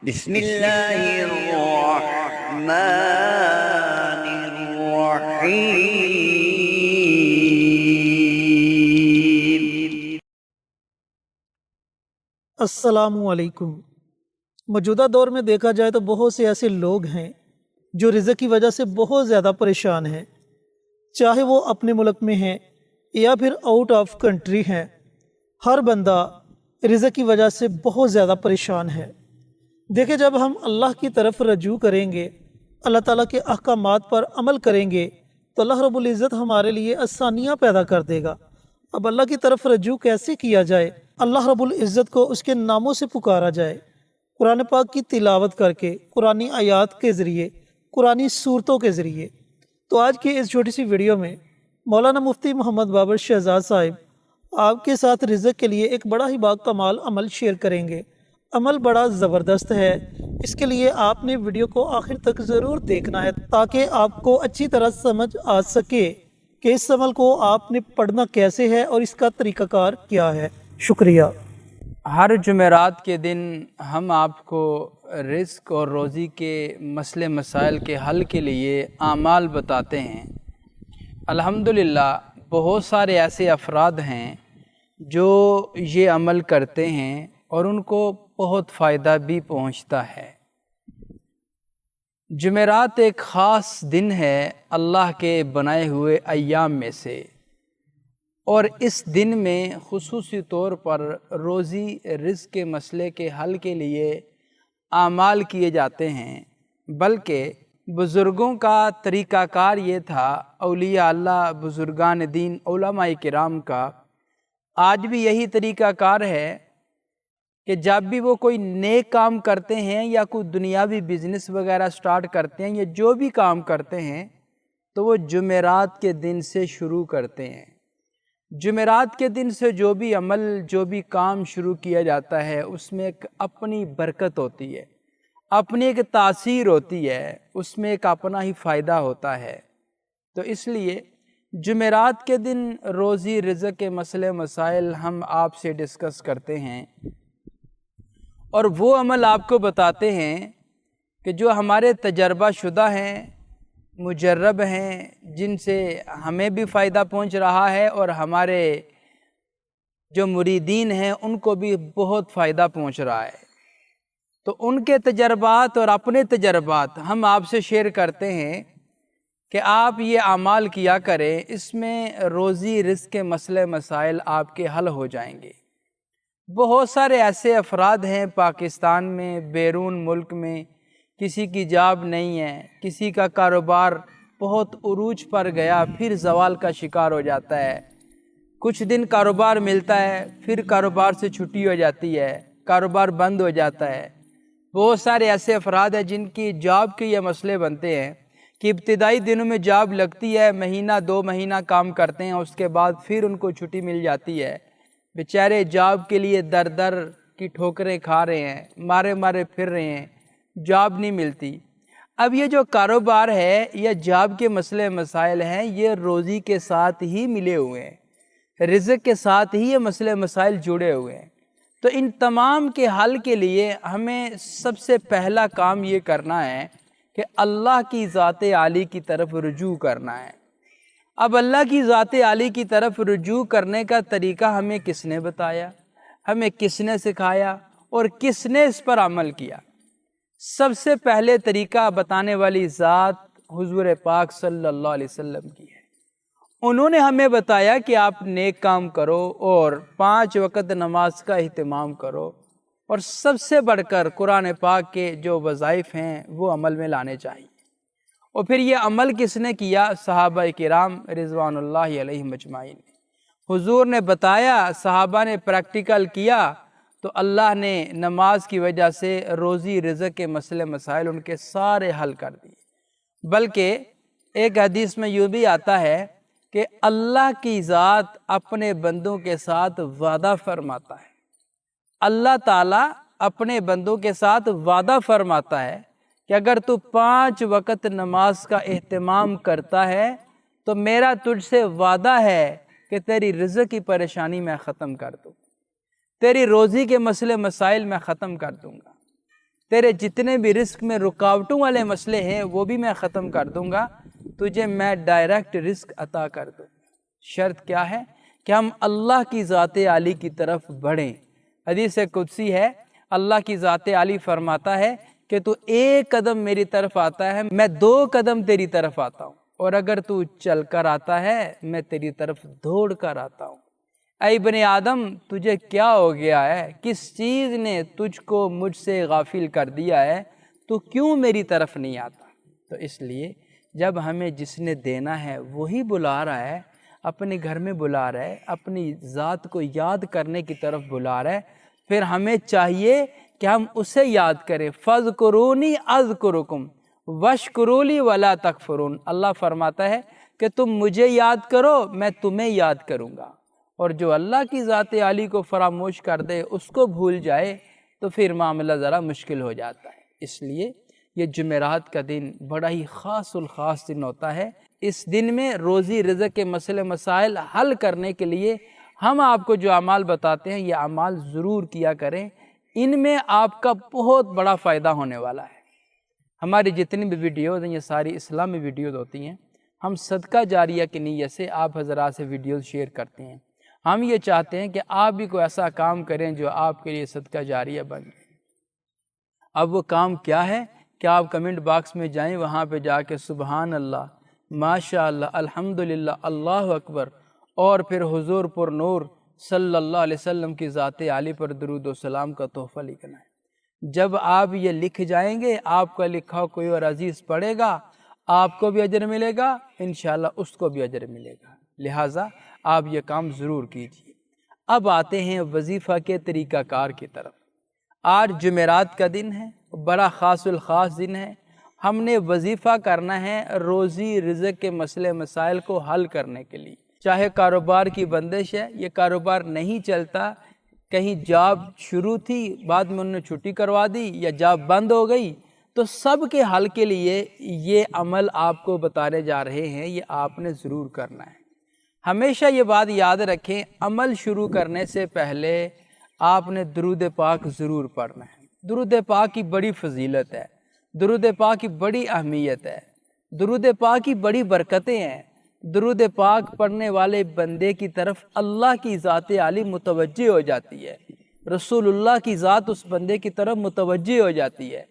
بسم اللہ الرحمن الرحیم۔ السلام علیکم۔ موجودہ دور میں دیکھا جائے تو بہت سے ایسے لوگ ہیں جو رزق کی وجہ سے بہت زیادہ پریشان ہیں، چاہے وہ اپنے ملک میں ہیں یا پھر آؤٹ آف کنٹری ہیں۔ ہر بندہ رزق کی وجہ سے بہت زیادہ پریشان ہے۔ دیکھیں، جب ہم اللہ کی طرف رجوع کریں گے، اللہ تعالیٰ کے احکامات پر عمل کریں گے تو اللہ رب العزت ہمارے لیے آسانیاں پیدا کر دے گا۔ اب اللہ کی طرف رجوع کیسے کیا جائے؟ اللہ رب العزت کو اس کے ناموں سے پکارا جائے، قرآن پاک کی تلاوت کر کے، قرآنی آیات کے ذریعے، قرآنی صورتوں کے ذریعے۔ تو آج کی اس چھوٹی سی ویڈیو میں مولانا مفتی محمد بابر شہزاد صاحب آپ کے ساتھ رزق کے لیے ایک بڑا ہی باکمال عمل شیئر کریں گے۔ عمل بڑا زبردست ہے، اس کے لیے آپ نے ویڈیو کو آخر تک ضرور دیکھنا ہے تاکہ آپ کو اچھی طرح سمجھ آ سکے کہ اس عمل کو آپ نے پڑھنا کیسے ہے اور اس کا طریقہ کار کیا ہے۔ شکریہ۔ ہر جمعرات کے دن ہم آپ کو رزق اور روزی کے مسئلے مسائل کے حل کے لیے اعمال بتاتے ہیں۔ الحمدللہ بہت سارے ایسے افراد ہیں جو یہ عمل کرتے ہیں اور ان کو بہت فائدہ بھی پہنچتا ہے۔ جمعرات ایک خاص دن ہے اللہ کے بنائے ہوئے ایام میں سے، اور اس دن میں خصوصی طور پر روزی رزق کے مسئلے کے حل کے لیے اعمال کیے جاتے ہیں۔ بلکہ بزرگوں کا طریقہ کار یہ تھا، اولیاء اللہ، بزرگان دین، علماء کرام کا آج بھی یہی طریقہ کار ہے کہ جب بھی وہ کوئی نیک کام کرتے ہیں یا کوئی دنیاوی بزنس وغیرہ سٹارٹ کرتے ہیں یا جو بھی کام کرتے ہیں تو وہ جمعرات کے دن سے شروع کرتے ہیں۔ جمعرات کے دن سے جو بھی عمل، جو بھی کام شروع کیا جاتا ہے اس میں ایک اپنی برکت ہوتی ہے، اپنی ایک تاثیر ہوتی ہے، اس میں ایک اپنا ہی فائدہ ہوتا ہے۔ تو اس لیے جمعرات کے دن روزی رزق کے مسئلے مسائل ہم آپ سے ڈسکس کرتے ہیں اور وہ عمل آپ کو بتاتے ہیں کہ جو ہمارے تجربہ شدہ ہیں، مجرب ہیں، جن سے ہمیں بھی فائدہ پہنچ رہا ہے اور ہمارے جو مریدین ہیں ان کو بھی بہت فائدہ پہنچ رہا ہے۔ تو ان کے تجربات اور اپنے تجربات ہم آپ سے شیئر کرتے ہیں کہ آپ یہ اعمال کیا کریں، اس میں روزی رزق کے مسئلے مسائل آپ کے حل ہو جائیں گے۔ بہت سارے ایسے افراد ہیں پاکستان میں، بیرون ملک میں، کسی کی جاب نہیں ہے، کسی کا کاروبار بہت عروج پر گیا پھر زوال کا شکار ہو جاتا ہے، کچھ دن کاروبار ملتا ہے پھر کاروبار سے چھٹی ہو جاتی ہے، کاروبار بند ہو جاتا ہے۔ بہت سارے ایسے افراد ہیں جن کی جاب کے یہ مسئلے بنتے ہیں کہ ابتدائی دنوں میں جاب لگتی ہے، مہینہ 2 مہینہ کام کرتے ہیں، اس کے بعد پھر ان کو چھٹی مل جاتی ہے۔ بیچارے جاب کے لیے در در کی ٹھوکریں کھا رہے ہیں، مارے مارے پھر رہے ہیں، جاب نہیں ملتی۔ اب یہ جو کاروبار ہے یا جاب کے مسئلے مسائل ہیں، یہ روزی کے ساتھ ہی ملے ہوئے ہیں، رزق کے ساتھ ہی یہ مسئلے مسائل جڑے ہوئے ہیں۔ تو ان تمام کے حل کے لیے ہمیں سب سے پہلا کام یہ کرنا ہے کہ اللہ کی ذات عالی کی طرف رجوع کرنا ہے۔ اب اللہ کی ذات عالی کی طرف رجوع کرنے کا طریقہ ہمیں کس نے بتایا، ہمیں کس نے سکھایا اور کس نے اس پر عمل کیا؟ سب سے پہلے طریقہ بتانے والی ذات حضور پاک صلی اللہ علیہ وسلم کی ہے۔ انہوں نے ہمیں بتایا کہ آپ نیک کام کرو اور 5 وقت نماز کا اہتمام کرو، اور سب سے بڑھ کر قرآن پاک کے جو وظائف ہیں وہ عمل میں لانے چاہیے۔ اور پھر یہ عمل کس نے کیا؟ صحابہ کرام رضوان اللہ علیہم اجمعین۔ حضور نے بتایا، صحابہ نے پریکٹیکل کیا، تو اللہ نے نماز کی وجہ سے روزی رزق کے مسئلے مسائل ان کے سارے حل کر دیے۔ بلکہ ایک حدیث میں یوں بھی آتا ہے کہ اللہ کی ذات اپنے بندوں کے ساتھ وعدہ فرماتا ہے، اللہ تعالیٰ اپنے بندوں کے ساتھ وعدہ فرماتا ہے کہ اگر تو 5 وقت نماز کا اہتمام کرتا ہے تو میرا تجھ سے وعدہ ہے کہ تیری رزق کی پریشانی میں ختم کر دوں، تیری روزی کے مسئلے مسائل میں ختم کر دوں گا۔ تیرے جتنے بھی رزق میں رکاوٹوں والے مسئلے ہیں وہ بھی میں ختم کر دوں گا، تجھے میں ڈائریکٹ رزق عطا کر دوں۔ شرط کیا ہے؟ کہ ہم اللہ کی ذات عالی کی طرف بڑھیں۔ حدیث قدسی ہے، اللہ کی ذات عالی فرماتا ہے کہ تو ایک قدم میری طرف آتا ہے، میں 2 قدم تیری طرف آتا ہوں، اور اگر تو چل کر آتا ہے میں تیری طرف دوڑ کر آتا ہوں۔ اے ابن آدم، تجھے کیا ہو گیا ہے؟ کس چیز نے تجھ کو مجھ سے غافل کر دیا ہے؟ تو کیوں میری طرف نہیں آتا؟ تو اس لیے جب ہمیں جس نے دینا ہے وہی بلا رہا ہے، اپنے گھر میں بلا رہا ہے، اپنی ذات کو یاد کرنے کی طرف بلا رہا ہے، پھر ہمیں چاہیے کہ ہم اسے یاد کریں۔ فَاذْكُرُونِي أَذْكُرُكُمْ وَاشْكُرُوا لِي وَلَا تَكْفُرُونَ۔ اللہ فرماتا ہے کہ تم مجھے یاد کرو، میں تمہیں یاد کروں گا، اور جو اللہ کی ذات عالی کو فراموش کر دے، اس کو بھول جائے، تو پھر معاملہ ذرا مشکل ہو جاتا ہے۔ اس لیے یہ جمعرات کا دن بڑا ہی خاص الخاص دن ہوتا ہے۔ اس دن میں روزی رزق کے مسئلے مسائل حل کرنے کے لیے ہم آپ کو جو اعمال بتاتے ہیں، یہ اعمال ضرور کیا کریں، ان میں آپ کا بہت بڑا فائدہ ہونے والا ہے۔ ہماری جتنی بھی ویڈیوز ہیں یہ ساری اسلامی ویڈیوز ہوتی ہیں۔ ہم صدقہ جاریہ کی نیت سے آپ حضرات سے ویڈیوز شیئر کرتے ہیں۔ ہم یہ چاہتے ہیں کہ آپ بھی کوئی ایسا کام کریں جو آپ کے لیے صدقہ جاریہ بن جائے۔ اب وہ کام کیا ہے کہ آپ کمنٹ باکس میں جائیں، وہاں پہ جا کے سبحان اللہ، ماشاء اللہ، الحمدللہ، اللہ اکبر، اور پھر حضور پر نور صلی اللہ علیہ وسلم کی ذات عالی پر درود و سلام کا تحفہ لکھنا ہے۔ جب آپ یہ لکھ جائیں گے، آپ کا لکھا کوئی اور عزیز پڑھے گا، آپ کو بھی اجر ملے گا، انشاءاللہ اس کو بھی اجر ملے گا۔ لہٰذا آپ یہ کام ضرور کیجیے۔ اب آتے ہیں وظیفہ کے طریقہ کار کی طرف۔ آج جمعرات کا دن ہے، بڑا خاص الخاص دن ہے۔ ہم نے وظیفہ کرنا ہے روزی رزق کے مسئلے مسائل کو حل کرنے کے لیے۔ چاہے کاروبار کی بندش ہے، یہ کاروبار نہیں چلتا، کہیں جاب شروع تھی بعد میں انہوں نے چھٹی کروا دی، یا جاب بند ہو گئی، تو سب کے حل کے لیے یہ عمل آپ کو بتانے جا رہے ہیں، یہ آپ نے ضرور کرنا ہے۔ ہمیشہ یہ بات یاد رکھیں، عمل شروع کرنے سے پہلے آپ نے درود پاک ضرور پڑھنا ہے۔ درود پاک کی بڑی فضیلت ہے، درود پاک کی بڑی اہمیت ہے، درود پاک کی بڑی برکتیں ہیں۔ درود پاک پڑھنے والے بندے کی طرف اللہ کی ذات عالی متوجہ ہو جاتی ہے، رسول اللہ کی ذات اس بندے کی طرف متوجہ ہو جاتی ہے۔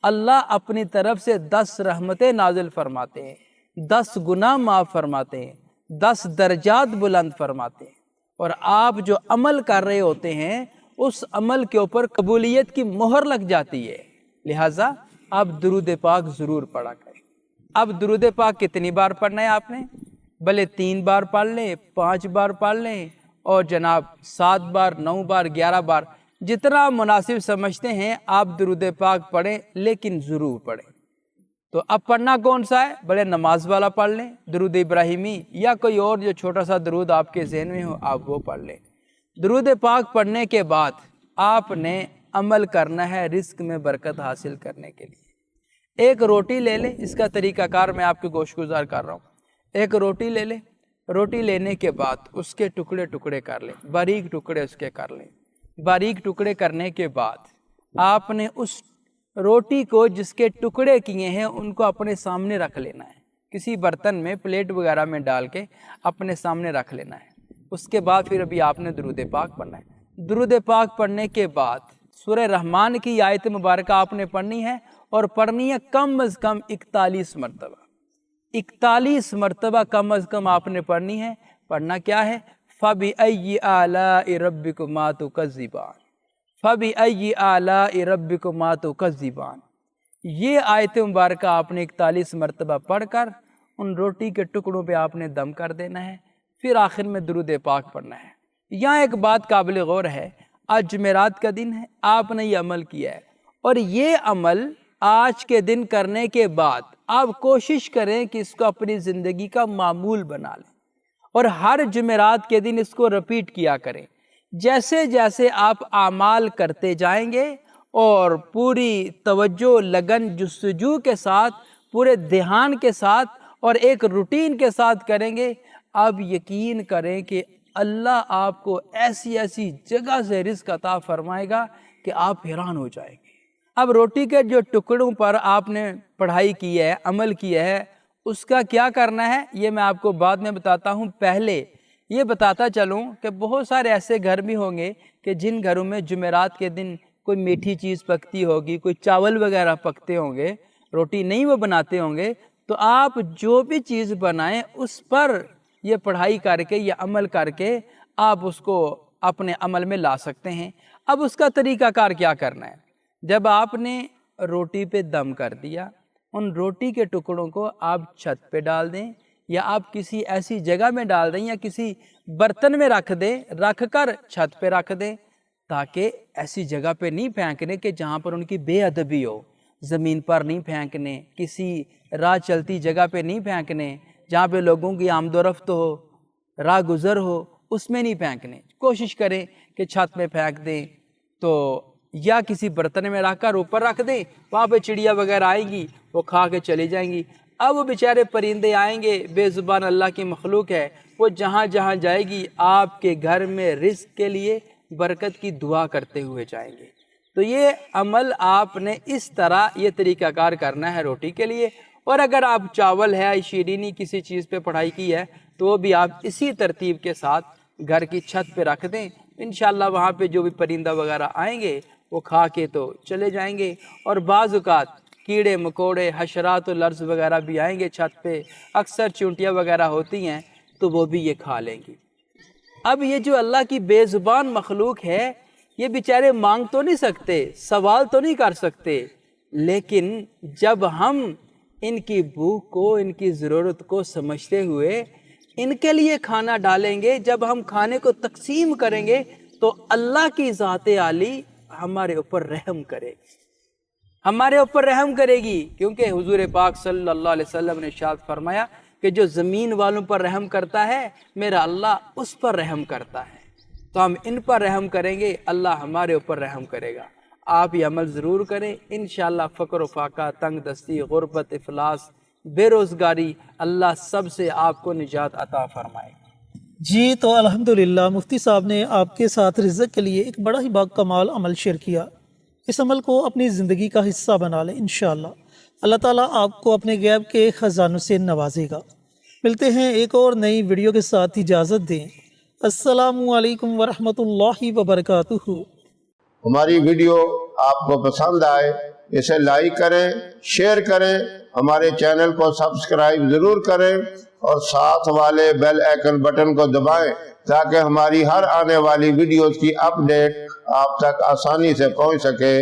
اللہ اپنی طرف سے 10 رحمتیں نازل فرماتے ہیں، 10 گناہ معاف فرماتے ہیں، 10 درجات بلند فرماتے ہیں، اور آپ جو عمل کر رہے ہوتے ہیں اس عمل کے اوپر قبولیت کی مہر لگ جاتی ہے۔ لہٰذا آپ درود پاک ضرور پڑھا کریں۔ اب درود پاک کتنی بار پڑھنا ہے آپ نے؟ بھلے 3 بار پڑھ لیں، 5 بار پڑھ لیں، اور جناب 7 بار، 9 بار، 11 بار، جتنا مناسب سمجھتے ہیں آپ درود پاک پڑھیں، لیکن ضرور پڑھیں۔ تو اب پڑھنا کون سا ہے؟ بڑے نماز والا پڑھ لیں، درود ابراہیمی، یا کوئی اور جو چھوٹا سا درود آپ کے ذہن میں ہو آپ وہ پڑھ لیں۔ درود پاک پڑھنے کے بعد آپ نے عمل کرنا ہے رزق میں برکت حاصل کرنے کے لیے۔ ایک روٹی لے لیں، اس کا طریقہ کار میں آپ کے گوش گزار کر رہا ہوں۔ ایک روٹی لے لیں، روٹی لینے کے بعد اس کے ٹکڑے ٹکڑے کر لیں، باریک ٹکڑے اس کے کر لیں۔ باریک ٹکڑے کرنے کے بعد آپ نے اس روٹی کو جس کے ٹکڑے کیے ہیں ان کو اپنے سامنے رکھ لینا ہے، کسی برتن میں، پلیٹ وغیرہ میں ڈال کے اپنے سامنے رکھ لینا ہے۔ اس کے بعد پھر ابھی آپ نے درود پاک پڑھنا ہے۔ درود پاک پڑھنے کے بعد سورہ رحمان کی آیت مبارکہ آپ نے پڑھنی ہے، اور پڑھنی ہے کم از کم 41 مرتبہ۔ 41 مرتبہ کم از کم آپ نے پڑھنی ہے۔ پڑھنا کیا ہے؟ فَبِأَيِّ آلَاءِ رَبِّكُمَا تُكَذِّبَانِ، فَبِأَيِّ آلَاءِ رَبِّكُمَا تُكَذِّبَانِ۔ یہ آیت مبارکہ آپ نے 41 مرتبہ پڑھ کر ان روٹی کے ٹکڑوں پہ آپ نے دم کر دینا ہے، پھر آخر میں درود پاک پڑھنا ہے۔ یہاں ایک بات قابل غور ہے، آج جمعرات کا دن ہے، آپ نے یہ عمل کیا ہے، اور یہ عمل آج کے دن کرنے کے بعد آپ کوشش کریں کہ اس کو اپنی زندگی کا معمول بنا لیں، اور ہر جمعرات کے دن اس کو رپیٹ کیا کریں۔ جیسے جیسے آپ اعمال کرتے جائیں گے اور پوری توجہ، لگن، جستجو کے ساتھ، پورے دھیان کے ساتھ اور ایک روٹین کے ساتھ کریں گے، آپ یقین کریں کہ اللہ آپ کو ایسی ایسی جگہ سے رزق عطا فرمائے گا کہ آپ حیران ہو جائیں گے۔ اب روٹی کے جو ٹکڑوں پر آپ نے پڑھائی کی ہے، عمل کیا ہے، اس کا کیا کرنا ہے یہ میں آپ کو بعد میں بتاتا ہوں۔ پہلے یہ بتاتا چلوں کہ بہت سارے ایسے گھر بھی ہوں گے کہ جن گھروں میں جمعرات کے دن کوئی میٹھی چیز پکتی ہوگی، کوئی چاول وغیرہ پکتے ہوں گے، روٹی نہیں وہ بناتے ہوں گے، تو آپ جو بھی چیز بنائیں اس پر یہ پڑھائی کر کے یا عمل کر کے آپ اس کو اپنے عمل میں لا سکتے ہیں۔ اب اس کا طریقہ کار کیا کرنا ہے؟ جب آپ نے روٹی پہ دم کر دیا، ان روٹی کے ٹکڑوں کو آپ چھت پہ ڈال دیں یا آپ کسی ایسی جگہ میں ڈال دیں یا کسی برتن میں رکھ دیں، رکھ کر چھت پہ رکھ دیں، تاکہ ایسی جگہ پہ نہیں پھینکنے کہ جہاں پر ان کی بے ادبی ہو، زمین پر نہیں پھینکنے، کسی راہ چلتی جگہ پہ نہیں پھینکنے، جہاں پہ لوگوں کی آمد و رفت ہو، راہ گزر ہو، اس میں نہیں پھینکنے۔ کوشش کریں کہ چھت میں پھینک دیں تو یا کسی برتن میں رکھ کر اوپر رکھ دیں، وہاں پہ چڑیا وغیرہ آئیں گی، وہ کھا کے چلی جائیں گی۔ اب وہ بیچارے پرندے آئیں گے، بے زبان اللہ کی مخلوق ہے، وہ جہاں جہاں جائے گی آپ کے گھر میں رزق کے لیے برکت کی دعا کرتے ہوئے جائیں گے۔ تو یہ عمل آپ نے اس طرح یہ طریقہ کار کرنا ہے روٹی کے لیے۔ اور اگر آپ چاول ہے، شیرینی کسی چیز پہ پڑھائی کی ہے تو وہ بھی آپ اسی ترتیب کے ساتھ گھر کی چھت پہ رکھ دیں، انشاءاللہ وہاں پہ جو بھی پرندہ وغیرہ آئیں گے وہ کھا کے تو چلے جائیں گے۔ اور بعض اوقات کیڑے مکوڑے، حشرات و لرز وغیرہ بھی آئیں گے چھت پہ، اکثر چونٹیاں وغیرہ ہوتی ہیں تو وہ بھی یہ کھا لیں گی۔ اب یہ جو اللہ کی بے زبان مخلوق ہے، یہ بیچارے مانگ تو نہیں سکتے، سوال تو نہیں کر سکتے، لیکن جب ہم ان کی بھوک کو، ان کی ضرورت کو سمجھتے ہوئے ان کے لیے کھانا ڈالیں گے، جب ہم کھانے کو تقسیم کریں گے تو اللہ کی ذات عالی ہمارے اوپر رحم کرے گی، ہمارے اوپر رحم کرے گی، کیونکہ حضور پاک صلی اللہ علیہ وسلم نے ارشاد فرمایا کہ جو زمین والوں پر رحم کرتا ہے میرا اللہ اس پر رحم کرتا ہے۔ تو ہم ان پر رحم کریں گے، اللہ ہمارے اوپر رحم کرے گا۔ آپ یہ عمل ضرور کریں، انشاءاللہ فقر و فاقہ، تنگ دستی، غربت، افلاس، بے روزگاری، اللہ سب سے آپ کو نجات عطا فرمائے۔ جی تو الحمدللہ مفتی صاحب نے آپ کے ساتھ رزق کے لیے ایک بڑا ہی با کمال عمل شیئر کیا۔ اس عمل کو اپنی زندگی کا حصہ بنا لیں، انشاءاللہ اللہ تعالیٰ آپ کو اپنے غیب کے خزانوں سے نوازے گا۔ ملتے ہیں ایک اور نئی ویڈیو کے ساتھ، اجازت دیں۔ السلام علیکم ورحمۃ اللہ وبرکاتہ۔ ہماری ویڈیو آپ کو پسند آئے اسے لائک کریں، شیئر کریں، ہمارے چینل کو سبسکرائب ضرور کریں اور ساتھ والے بیل آئیکن بٹن کو دبائیں تاکہ ہماری ہر آنے والی ویڈیوز کی اپڈیٹ آپ تک آسانی سے پہنچ سکے۔